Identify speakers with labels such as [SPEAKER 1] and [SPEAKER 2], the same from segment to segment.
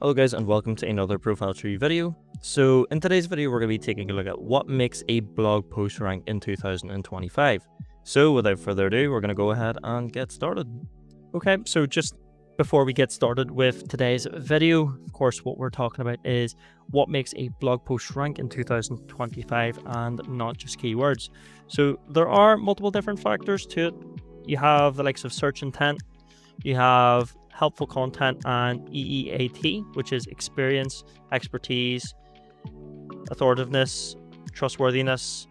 [SPEAKER 1] Hello guys, and welcome to another ProfileTree video. So in today's video we're going to be taking a look at what makes a blog post rank in 2025. So without further ado, we're going to go ahead and get started. Okay, so just before we get started with today's video, of course what we're talking about is what makes a blog post rank in 2025 and not just keywords. So there are multiple different factors to it. You have the likes of search intent, you have helpful content, and EEAT, which is experience, expertise, authoritativeness, trustworthiness.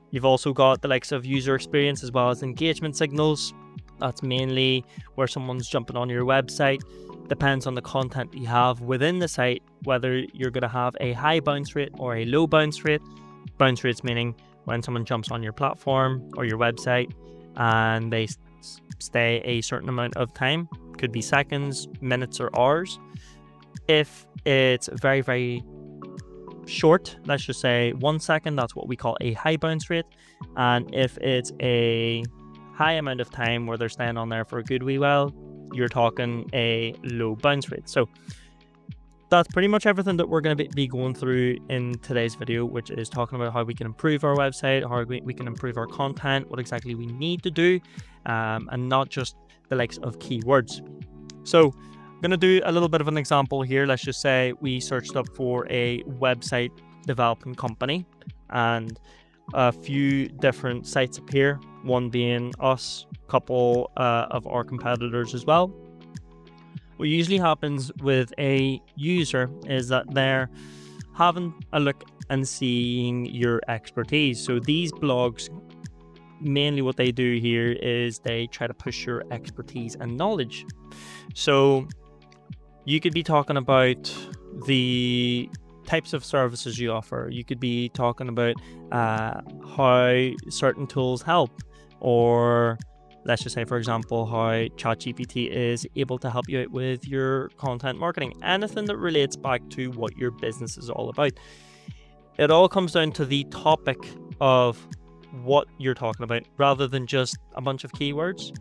[SPEAKER 1] You've also got the likes of user experience as well as engagement signals. That's mainly where someone's jumping on your website. Depends on the content you have within the site, whether you're going to have a high bounce rate or a low bounce rate. Bounce rates meaning when someone jumps on your platform or your website and they stay a certain amount of time. Could be seconds, minutes, or hours. If it's very, very short, let's just say 1 second, that's what we call a high bounce rate. And if it's a high amount of time where they're staying on there for a good wee while, you're talking a low bounce rate. So that's pretty much everything that we're going to be going through in today's video, which is talking about how we can improve our website, how we can improve our content, what exactly we need to do, and not just the likes of keywords. So I'm going to do a little bit of an example here. Let's just say we searched up for a website development company and a few different sites appear, one being us, a couple of our competitors as well. What usually happens with a user is that they're having a look and seeing your expertise. So these blogs, mainly what they do here is they try to push your expertise and knowledge. So you could be talking about the types of services you offer. You could be talking about how certain tools help, or let's just say, for example, how ChatGPT is able to help you out with your content marketing. Anything that relates back to what your business is all about. It all comes down to the topic of what you're talking about rather than just a bunch of keywords.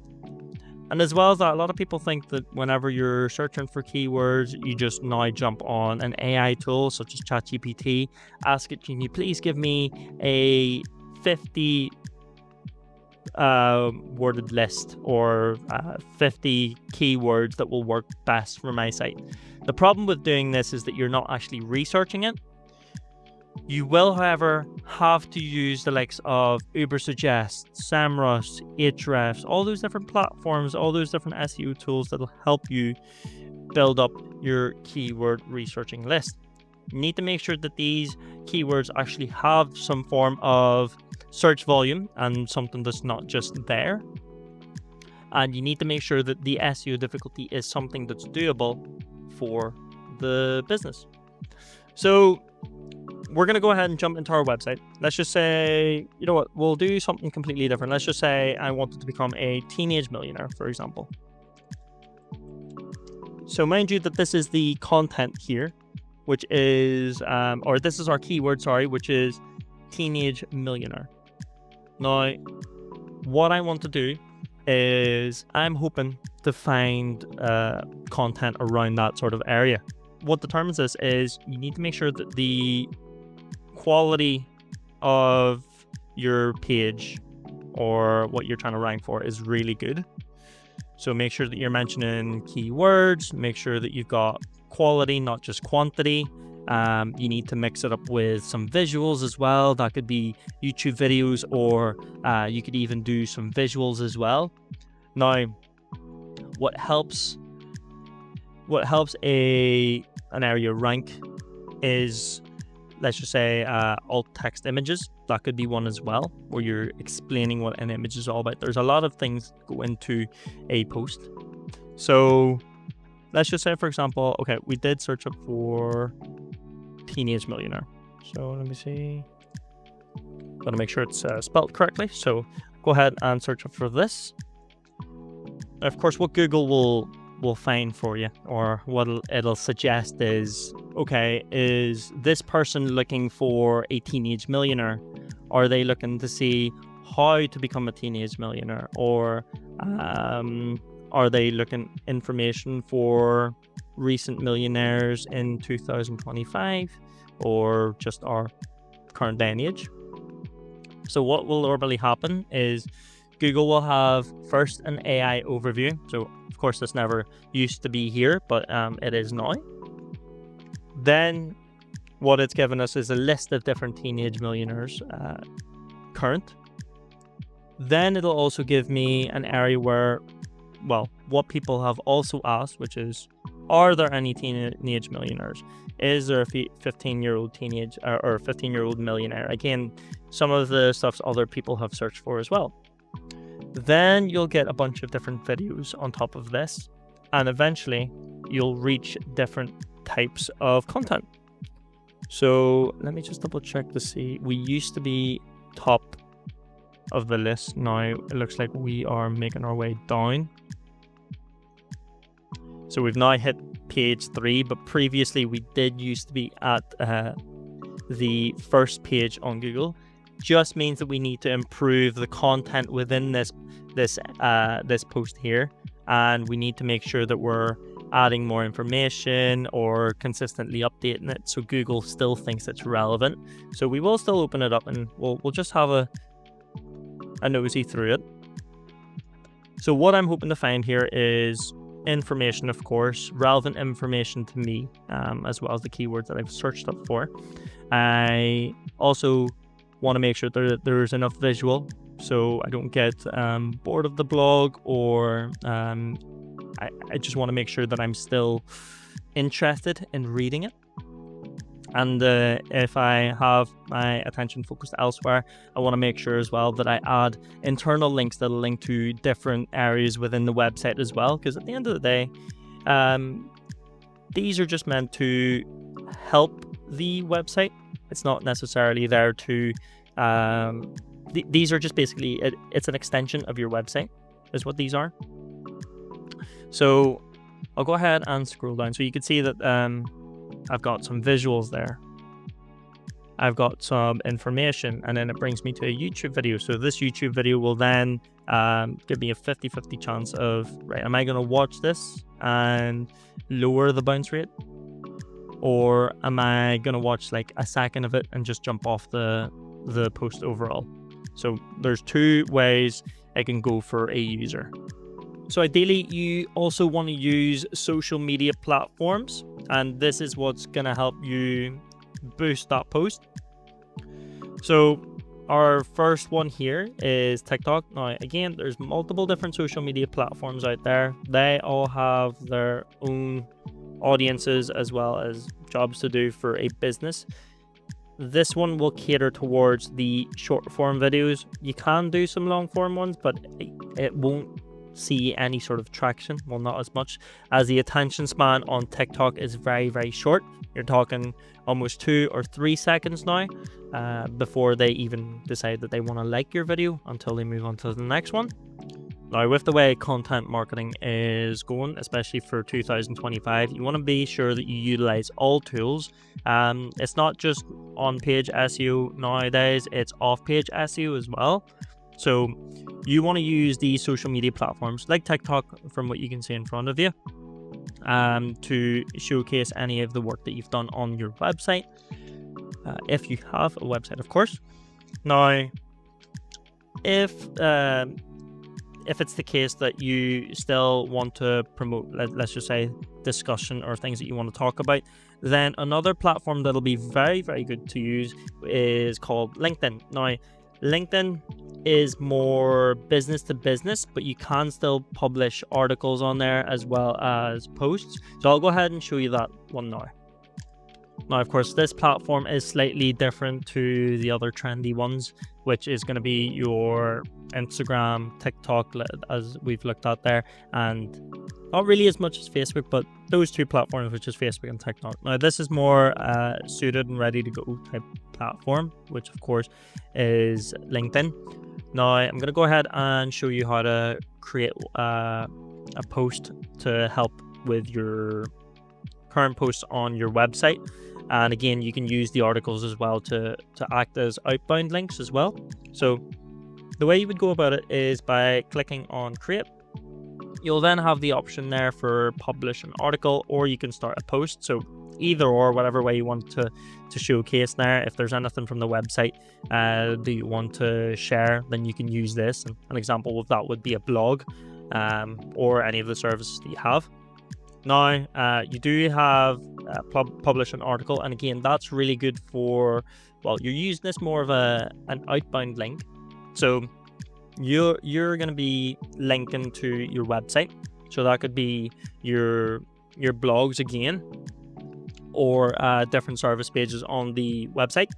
[SPEAKER 1] And as well as that, a lot of people think that whenever you're searching for keywords, you just now jump on an AI tool such as ChatGPT, ask it, can you please give me a 50 worded list or 50 keywords that will work best for my site. The problem with doing this is that you're not actually researching it. You will, however, have to use the likes of Ubersuggest, SEMrush, Ahrefs, all those different platforms, all those different SEO tools that will help you build up your keyword researching list. You need to make sure that these keywords actually have some form of search volume and something that's not just there. And you need to make sure that the SEO difficulty is something that's doable for the business. So we're going to go ahead and jump into our website. Let's just say, you know what, we'll do something completely different. Let's just say I wanted to become a teenage millionaire, for example. So mind you that this is the content here, which is, or this is our keyword, sorry, which is teenage millionaire. Now, what I want to do is I'm hoping to find content around that sort of area. What determines this is you need to make sure that the quality of your page or what you're trying to rank for is really good. So make sure that you're mentioning keywords, make sure that you've got quality, not just quantity. You need to mix it up with some visuals as well. That could be YouTube videos, or you could even do some visuals as well. Now, what helps an area rank is, let's just say, alt text images. That could be one as well, where you're explaining what an image is all about. There's a lot of things that go into a post. So let's just say, for example, okay, we did search up for teenage millionaire. So let me see. Gotta make sure it's spelled correctly. So go ahead and search up for this. Now, of course, what Google will find for you, or what it'll suggest is, okay, is this person looking for a teenage millionaire? Are they looking to see how to become a teenage millionaire? Or are they looking information for recent millionaires in 2025 or just our current day and age. So what will normally happen is Google will have first an AI overview. So of course this never used to be here, but it is now. Then what it's given us is a list of different teenage millionaires current. Then it'll also give me an area where, well, what people have also asked, which is, are there any teenage millionaires? Is there a 15-year-old teenage or 15-year-old millionaire? Again, some of the stuff other people have searched for as well. Then you'll get a bunch of different videos on top of this, and eventually you'll reach different types of content. So let me just double check to see. We used to be top of the list. Now it looks like we are making our way down. So we've now hit page 3, but previously we did used to be at the first page on Google. Just means that we need to improve the content within this post here, and we need to make sure that we're adding more information or consistently updating it so Google still thinks it's relevant. So we will still open it up and we'll just have a nosy through it. So what I'm hoping to find here is information, of course, relevant information to me, as well as the keywords that I've searched up for. I also want to make sure that there's enough visual so I don't get bored of the blog, or I just want to make sure that I'm still interested in reading it. And if I have my attention focused elsewhere, I want to make sure as well that I add internal links that link to different areas within the website as well, because at the end of the day, these are just meant to help the website. It's not necessarily there to these are just basically it's an extension of your website is what these are. So I'll go ahead and scroll down so you can see that I've got some visuals there, I've got some information, and then it brings me to a YouTube video. So this YouTube video will then give me a 50-50 chance of, right, am I going to watch this and lower the bounce rate, or am I going to watch like a second of it and just jump off the post overall? So there's two ways I can go for a user. So ideally, you also want to use social media platforms, and this is what's going to help you boost that post. So our first one here is TikTok. Now, again, there's multiple different social media platforms out there. They all have their own audiences as well as jobs to do for a business. This one will cater towards the short form videos. You can do some long form ones, but it won't see any sort of traction. Well, not as much, as the attention span on TikTok is very, very short. You're talking almost 2 or 3 seconds now before they even decide that they want to like your video until they move on to the next one. Now, with the way content marketing is going, especially for 2025, you want to be sure that you utilize all tools. It's not just on-page SEO nowadays, it's off-page SEO as well. So you want to use these social media platforms like TikTok, from what you can see in front of you, to showcase any of the work that you've done on your website, if you have a website, of course. Now, if it's the case that you still want to promote, let's just say, discussion or things that you want to talk about, then another platform that'll be very, very good to use is called LinkedIn. Now, LinkedIn is more business to business, but you can still publish articles on there as well as posts. So I'll go ahead and show you that one now. Now, of course, this platform is slightly different to the other trendy ones, which is going to be your Instagram, TikTok, as we've looked at there, and not really as much as Facebook, but those two platforms, which is Facebook and TikTok. Now, this is more suited and ready to go type platform, which of course is LinkedIn. Now, I'm going to go ahead and show you how to create a post to help with your current posts on your website. And again, you can use the articles as well to act as outbound links as well. So the way you would go about it is by clicking on create. You'll then have the option there for publish an article, or you can start a post. So either or, whatever way you want to showcase there. If there's anything from the website that you want to share, then you can use this. And an example of that would be a blog, or any of the services that you have. Now, you do have publish an article, and again, that's really good for, well, you're using this more of an outbound link. So you're going to be linking to your website. So that could be your blogs again, or different service pages on the website.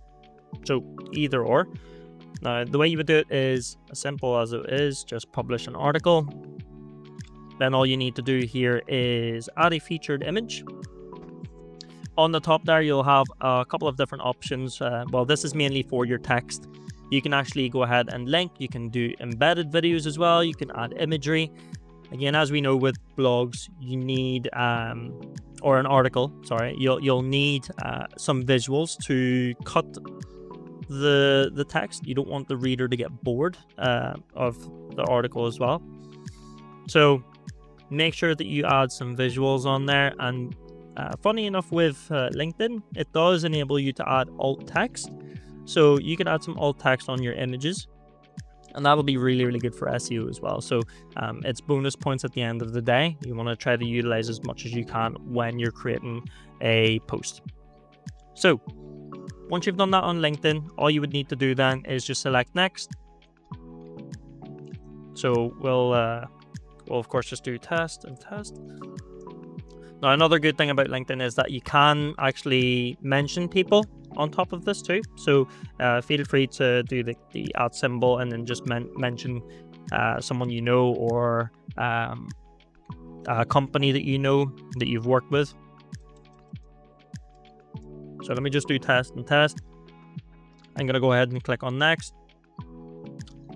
[SPEAKER 1] So either or. Now, the way you would do it is as simple as it is, just publish an article. Then all you need to do here is add a featured image. On the top there, you'll have a couple of different options. Well, this is mainly for your text. You can actually go ahead and link. You can do embedded videos as well. You can add imagery. Again, as we know with blogs, you need, or an article, sorry, you'll need some visuals to cut the text. You don't want the reader to get bored of the article as well. So make sure that you add some visuals on there. And funny enough, with LinkedIn, it does enable you to add alt text. So you can add some alt text on your images, and that'll be really, really good for SEO as well. So it's bonus points at the end of the day. You want to try to utilize as much as you can when you're creating a post. So once you've done that on LinkedIn, all you would need to do then is just select next. So we'll of course just do test and test. Now, another good thing about LinkedIn is that you can actually mention people on top of this too. So feel free to do the @ symbol and then just mention someone you know, or a company that you know that you've worked with. So let me just do test and test. I'm going to go ahead and click on next.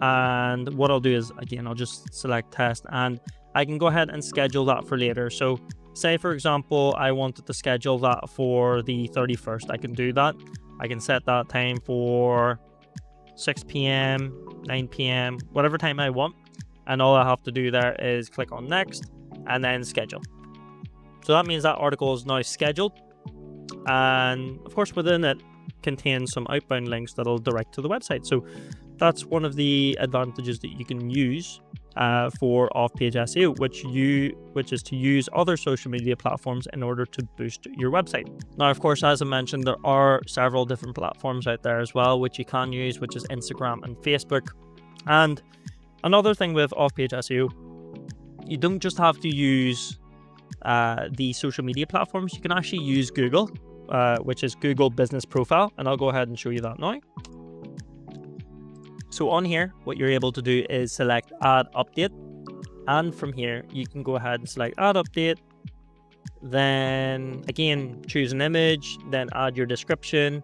[SPEAKER 1] And what I'll do is, again, I'll just select test, and I can go ahead and schedule that for later. So say, for example, I wanted to schedule that for the 31st. I can do that. I can set that time for 6 p.m, 9 p.m, whatever time I want. And all I have to do there is click on next and then schedule. So that means that article is now scheduled. And of course, within it contains some outbound links that'll direct to the website. So that's one of the advantages that you can use for off-page SEO, which is to use other social media platforms in order to boost your website. Now, of course, as I mentioned, there are several different platforms out there as well, which you can use, which is Instagram and Facebook. And another thing with off-page SEO, you don't just have to use the social media platforms. You can actually use Google, which is Google Business Profile, and I'll go ahead and show you that now. So on here, what you're able to do is select Add Update, and from here you can go ahead and select Add Update, then again choose an image, then add your description,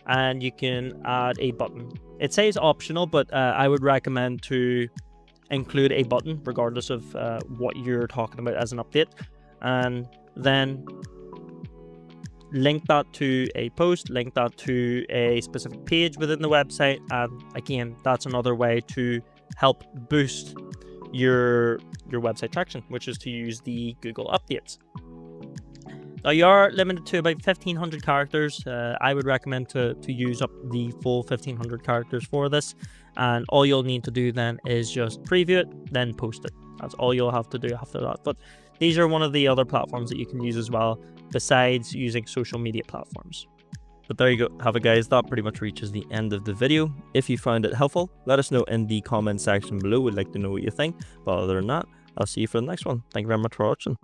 [SPEAKER 1] and you can add a button. It says optional, but I would recommend to include a button regardless of what you're talking about as an update, and then link that to a post, link that to a specific page within the website. And again, that's another way to help boost your website traction, which is to use the Google updates. Now, you are limited to about 1,500 characters. I would recommend to use up the full 1,500 characters for this. And all you'll need to do then is just preview it, then post it. That's all you'll have to do after that. But these are one of the other platforms that you can use as well, besides using social media platforms. But there you go, have it guys, that pretty much reaches the end of the video. If you found it helpful, let us know in the comment section below. We'd like to know what you think. But other than that, I'll see you for the next one. Thank you very much for watching.